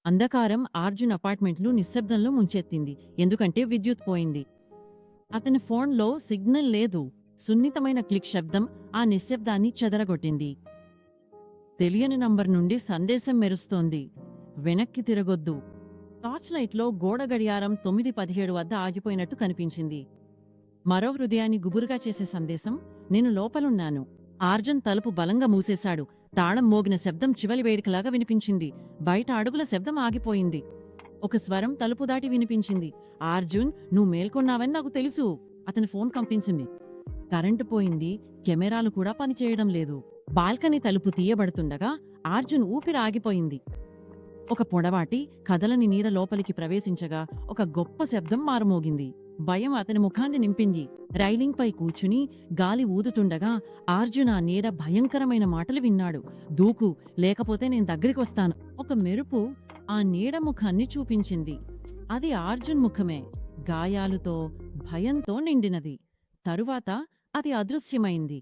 అంధకారం అర్జున్ అపార్ట్మెంట్లు నిశ్శబ్దంలో ముంచెత్తింది. ఎందుకంటే విద్యుత్ పోయింది. అతని ఫోన్లో సిగ్నల్ లేదు. సున్నితమైన క్లిక్ శబ్దం ఆ నిశ్శబ్దాన్ని చెదరగొట్టింది. తెలియని నంబర్ నుండి సందేశం మెరుస్తోంది. వెనక్కి తిరగొద్దు. టార్చ్ లైట్లో గోడ గడియారం 9:17 వద్ద ఆగిపోయినట్టు కనిపించింది. మరో హృదయాన్ని గుబురుగా చేసే సందేశం, నేను లోపలున్నాను. అర్జున్ తలుపు బలంగా మూసేశాడు. తాళం మోగిన శబ్దం చివలి వేడికలాగా వినిపించింది. బయట అడుగుల శబ్దం ఆగిపోయింది. ఒక స్వరం తలుపు దాటి వినిపించింది. అర్జున్, నువ్వు మేల్కొన్నావని నాకు తెలుసు. అతని ఫోన్ కంపించింది. కరెంటు పోయింది. కెమెరాలు కూడా పనిచేయడం లేదు. బాల్కనీ తలుపు తీయబడుతుండగా అర్జున్ ఊపిరి ఆగిపోయింది. ఒక పొడవాటి కదలని నీడ లోపలికి ప్రవేశించగా ఒక గొప్ప శబ్దం మారుమోగింది. భయం అతని ముఖాన్ని నింపింది. రైలింగ్పై కూర్చుని గాలి ఊదుతుండగా అర్జున్ ఆ నీడ భయంకరమైన మాటలు విన్నాడు. దూకు, లేకపోతే నేను దగ్గరికొస్తాను. ఒక మెరుపు ఆ నీడ ముఖాన్ని చూపించింది. అది అర్జున్ ముఖమే, గాయాలుతో, భయంతో నిండినది. తరువాత అది అదృశ్యమైంది.